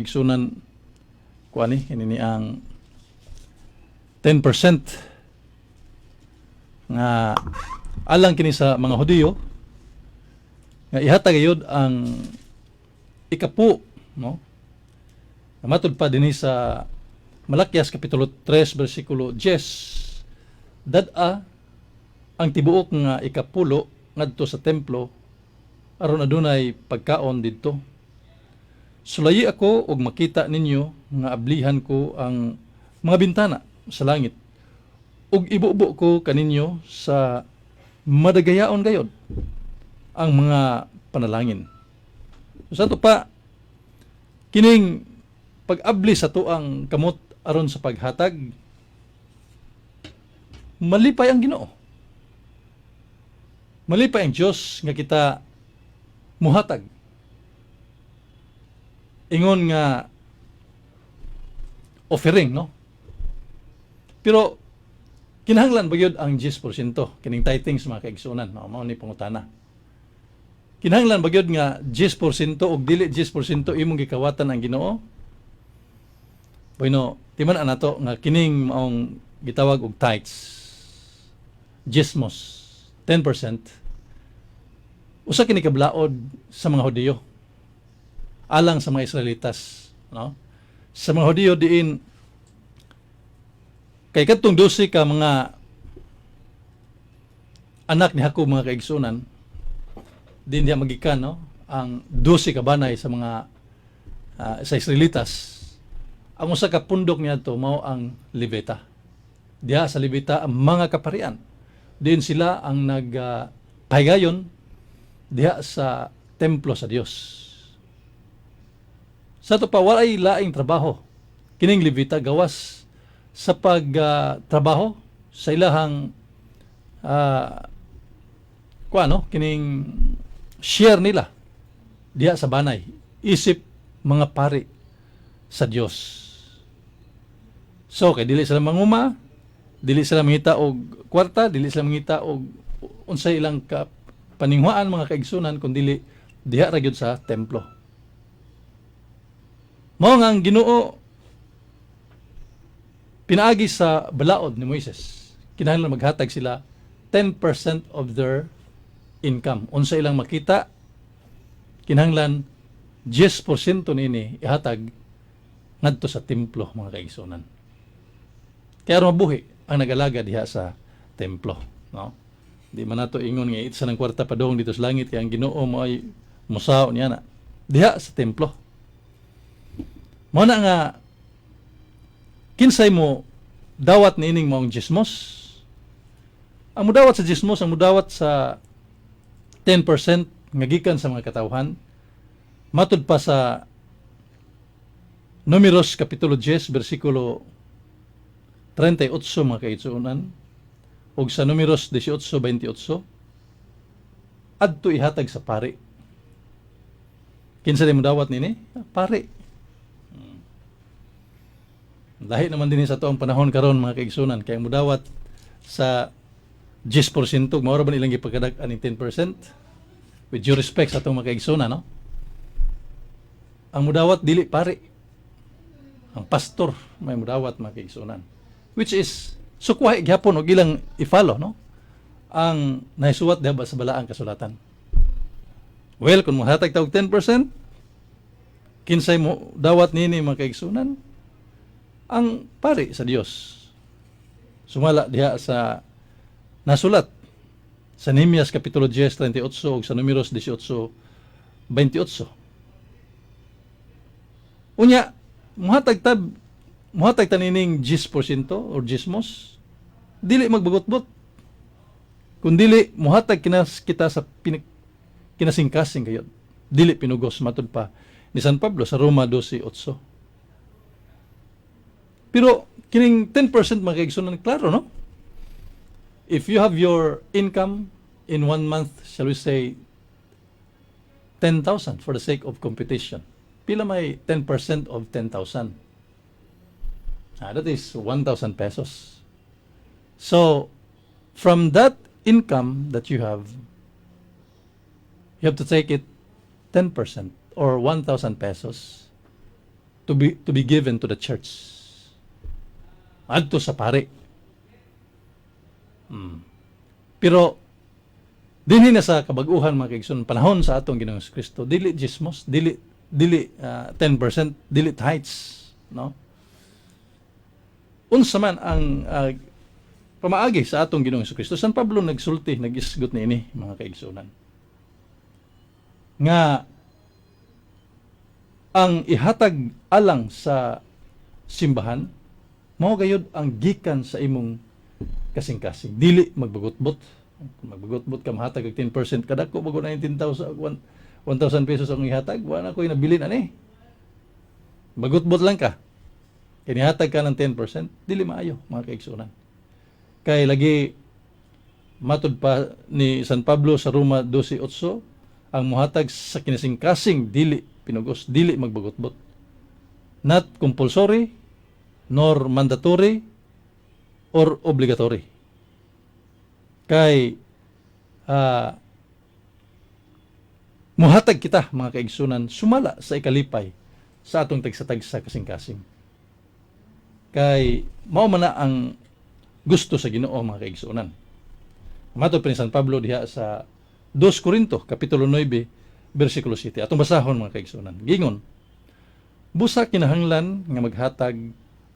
Igsunan ko ini ang 10% nga alang kini sa mga Hudiyo nga ihatag gayud ang ikapu, no? Matod pa dinhi sa Malakias kapitulo 3 bersikulo 10, dad-a ang tibuok nga ikapulo ngadto sa templo aron adunay pagkaon didto. Sulayi ako og makita ninyo nga ablihan ko ang mga bintana sa langit ug ibubo ko kaninyo sa madagayaon gayod ang mga panalangin. So, sa to pa kining pag-abli sa tuang kamot aron sa paghatag, malipay ang Ginoo. Malipay ang Dios nga kita muhatag. Ingon nga offering, no? Pero kinahanglan ba yun ang 10%, kining tithings mga kaigsunan, no? Mao ni pangutana. Kinahanglan ba yun nga 10% og dili 10% imong gikawatan ang Ginoo? Bueno, timan nato nga kining maong gitawag og tithes, gismos, 10%, usa kini kablaod sa mga Hudiyo alang sa mga Israelitas, no? Sa mga Hudiyo diin kay kadtong 12 ka mga anak ni Jacob mga kaigsunan, din diha magikan, no? Ang 12 ka banay sa mga sa Israelitas. Ang usa ka pundok niya to mao ang Levita. Diha sa Levita ang mga kaparian. Din sila ang nagpahigayon diha sa templo sa Dios. Sa ito pa, walay laing trabaho. Kining Levita gawas sa pagtrabaho sa ilahang kining share nila diha sa banay. Isip mga pari sa Dios. So, kay dili sila manguma, dili sila mangita og kwarta, dili sila mangita og unsay ilang paninghuan mga kaigsunan, kundi diha ra gyud sa templo. Mao nga ang Ginoo pinaagi sa balaod ni Moises. Kinahanglan maghatag sila 10% of their income. Unsa ilang makita, kinahanglan 10% nini ihatag ngadto sa templo mga kaigsunan. Kaya mabuhi ang nagalaga diha sa templo, no? Di man nato ingon nga isa ng kwarta padong dito sa langit kaya ang Ginoo mo ay musao niya na diha sa templo. Mao na nga kinsay mo dawat niining maong gismos. Ang mudawat sa gismos, ang mudawat sa 10% nga gikan sa mga katawhan, matud pa sa Números kapitulo 10 bersikulo 38 mga kaigsunan ug sa Números 18:28 adto ihatag sa pari. Kinsa di mo dawat nini? Pari. Lahi naman din sa to ang panahon karon mga kaigsunan kay mudawat sa 10%, mao ra ba nilang gipagkadag aning 10%? With due respect sa atong mga kaigsunan, no? Ang mudawat dili pari. Ang pastor may mudawat mga kaigsunan. Which is sukwahi gyapon og ilang i-follow, no? Ang naisuwat diha sa balaang kasulatan. Well, kung mohatag tawag 10%, kinsay mo dawat nini mga kaigsunan? Ang pari sa Dios. Sumala diha sa nasulat sa Nehemias kapitulo 10:38 ug sa Números 18:28. Unya muhatag ta nining 10% or gismos, dili magbagot-bot. Kun dili muhatag kita sa kinasingkasing kayod. Dili pinugos matud pa ni San Pablo sa Roma 12:8. Pero kining 10% mga kaigsunan, klaro, no? If you have your income in 1 month, shall we say 10,000 for the sake of competition. Pila may 10% of 10,000? That is 1,000 pesos. So, from that income that you have to take it 10% or 1,000 pesos to be given to the church. Adto sa pare. Pero dinhi na sa kabag-uhan mga kaigsoon, panahon sa atong Ginoong Kristo, dili gismos, dili 10%, dili tithes, no? Unsa man ang pamaagi sa atong Ginoong Kristo, San Pablo nagsulti, nagisgot niini mga kaigsunan, nga ang ihatag alang sa simbahan mao gayud ang gikan sa imong kasing-kasing, dili magbagot-bot. Kung magbagot-bot ka mahatag og 10%, kadako bago na 10,000 1,000 pesos ang ihatag, wala ko'y nabilin ani. Bagot-bot lang ka, kinihatag ka ng 10%, dili maayo mga kaigsunan. Kay lagi matud pa ni San Pablo sa Roma 12:8, ang muhatag sa kinasing-kasing dili pinugos, dili magbagot-bot. Not compulsory, nor mandatory, or obligatory. Kay muhatag kita mga kaigsunan sumala sa ikalipay sa atong tagsa-tagsa kasing-kasing. Kay mao man na ang gusto sa Ginoo mga kaigsunan. Matod pa ni San Pablo diha sa 2 Corinto kapitulo 9 bersikulo 7. Atong basahon mga kaigsunan. Gingon, busa kinahanglan nga maghatag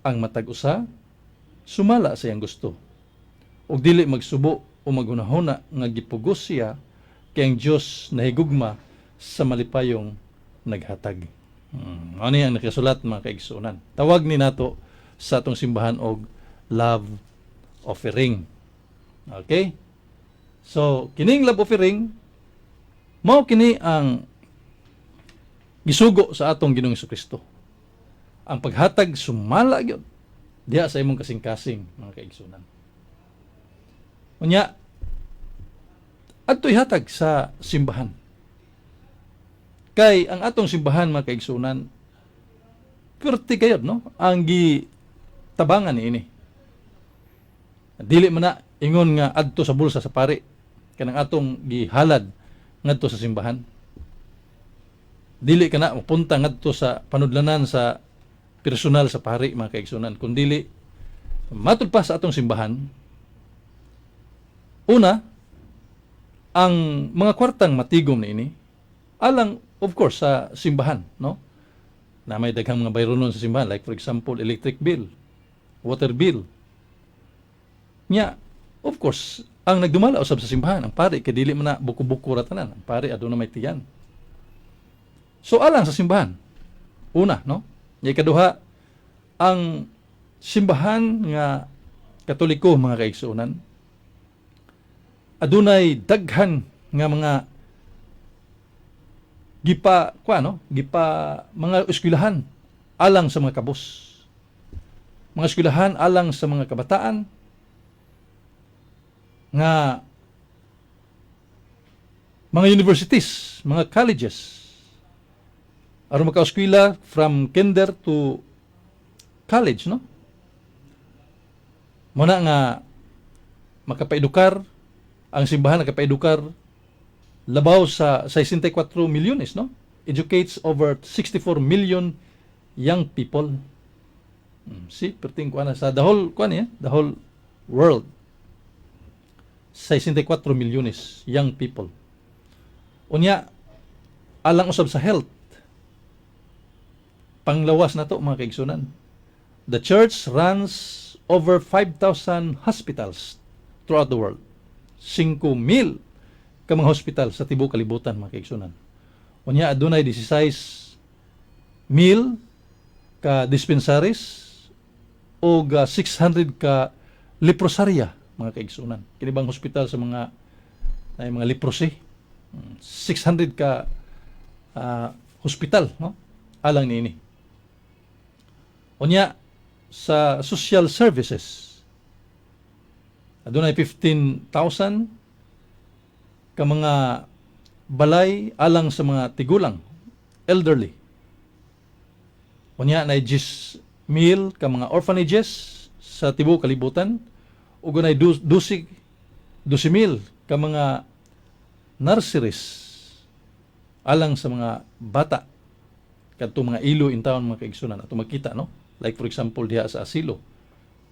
ang matag usa sumala sa iyang gusto, ug dili magsubo o maghunahuna nga gipugos siya kay ang Dios nahigugma sa malipayong naghatag. Ano ang nakasulat mga kaigsunan. Tawag ni nato sa atong simbahan og love offering. Okay? So, kining love offering mao kini ang gisugo sa atong Ginoong Kristo. Ang paghatag sumala gyud diha sa imong kasing-kasing mga kaigsunan. Unya adto'y hatag sa simbahan. Kay ang atong simbahan mga kaigsunan perti kayod no ang gitabangan niini. Dili man na ingon nga adto sa bulsa sa pari kanang atong gihalad ngadto sa simbahan. Dili kana mapunta ngadto sa panudlanan sa personal sa pari mga kaigsunan, kundili matud pa sa atong simbahan. Una, ang mga kwartang matigom niini alang of course sa simbahan, no? Na may daghang mga bayronon sa simbahan, like for example electric bill, water bill. Nya of course ang nagdumala usab sa simbahan ang pari kay dili man na buko-buko ra tanan, ang pari aduna may tiyan. So alang sa simbahan una, no? Ikaduha, ang simbahan nga Katoliko mga kaigsunan adunay daghan nga mga gipa mga eskwelahan alang sa mga kabos. Mga eskwelahan alang sa mga kabataan nga mga universities, mga colleges aron maka-eskwela from kinder to college, no? Muna nga makapaedukar ang simbahan, nakapaedukar labaw sa 64 milyones, no? Educates over 64 million young people. See, perting ko na sa the whole world. 64 milyones young people. Unya alang usab sa health. Panglawas na to mga kaigsunan. The church runs over 5,000 hospitals throughout the world. 5,000 ka mga hospital sa tibuok kalibutan mga kaigsunan. Unya adunay 16,000 ka dispensaries o 600 ka leprosaria mga kaigsunan. Kini bang hospital sa mga leprosy. 600 ka hospital, no? Alang niini. Unya sa social services adunay 15,000 ka mga balay alang sa mga tigulang, elderly. Unya na 10,000 ka mga orphanages sa tibuok kalibutan ug unay 12,000 ka mga nurseries alang sa mga bata kadto mga ilo in town mga kaigsunan ato makita no, like for example diha sa asilo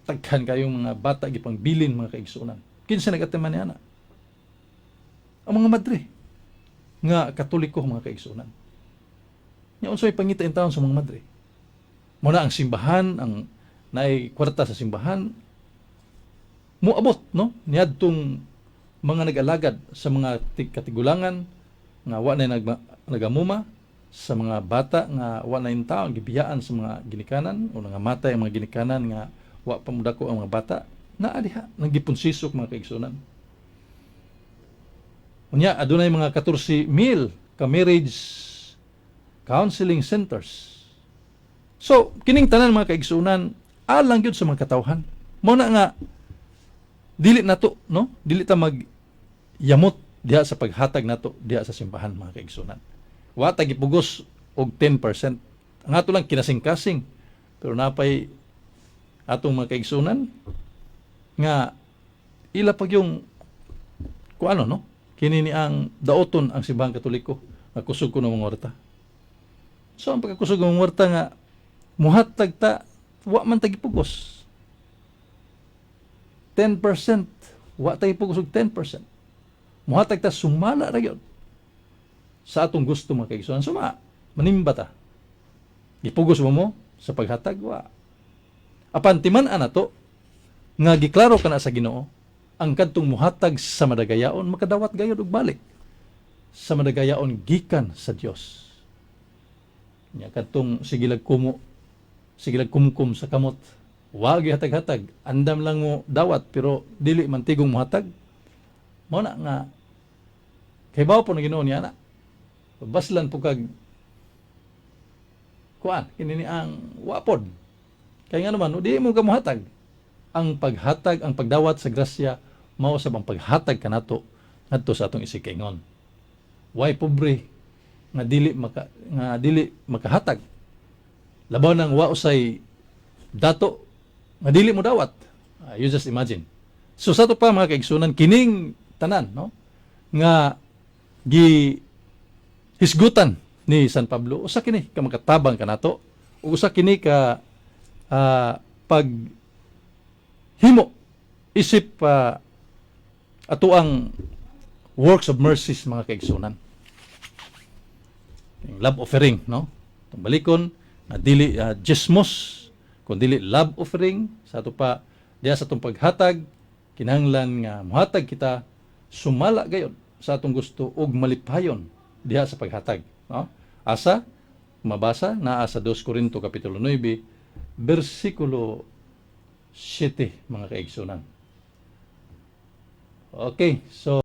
taghan kayong mga bata gipang bilin mga kaigsunan, kinsa nagatiman niana ang mga madre nga Katoliko mga kaigsunan. Nya unsay pangita in town sa mga madre? Muna ang simbahan, ang naay kwarta sa simbahan, muabot, no? Niadtong mga nag-alagad sa mga katigulangan, nga wa na nagamuma, sa mga bata, nga wa na yung taon, gibiyaan sa mga ginikanan, o nga matay ang mga ginikanan, nga wa pamudako ang mga bata, naadiha, nagiponsisok mga kaigsunan. Unya, adunay mga 14,000 ka marriage counseling centers. So, kining tanan mga kaigsunan, alang yun sa mga katawhan. Muna nga, dili nato, no? Dili ta magyamot diha sa paghatag nato diha sa simbahan mga kaigsunan. Wa ta gipugos og 10%. Ang ato lang kinasing-kasing. Pero napay atong mga kaigsunan nga ila pag yung kuano no? Kini ni ang daoton ang simbahan Katoliko nga kusog ko ng mga warta. So ang pagkakusog ng mga warta nga muhatag ta wa man ta gipugos. 10%, wa ta gipugos og 10%. Muhatag ta sumala ra gyud sa atong gusto mga kaigsunan. Suma, manimba ta. Gipugos mo sa paghatag wa. Apan timan-an nato nga giklaro kana sa Ginoo ang kadtong muhatag sa madagayaon makadawat gayud og balik sa madagayaon gikan sa Dios. Nya kadtong sigilag kumkum sa kamot, wa gihatag-hatag, andam lang mo dawat pero dili man tigong muhatag. Mao na nga kay bawo po na Ginoo niya na. Baslan po kag kuan kini ni ang wapod. Kay nga naman di mo kamuhatag. Ang paghatag, ang pagdawat sa grasya mao sa bang paghatag kanato ngadto sa atong isikaingon. Way pobre nga dili makahatag. Labaw nang wa usay dato nga dili mo dawat. You just imagine. So sa to pa mga kaigsunan kining tanan no nga hisgutan ni San Pablo usa kini ka makatabang kanato ug usa kini ka pag himo isip ato ang works of mercies mga kaigsunan. Love offering no itong balikon na dili jesmos kun dili love offering sa ato pa diha sa atong paghatag kinahanglan nga muhatag kita sumala gayon sa atong gusto ug malipayon diha sa paghatag no asa mabasa naa sa 2 Corinto kapitulo 9 bersikulo 7 mga kaigsunan. Okay, so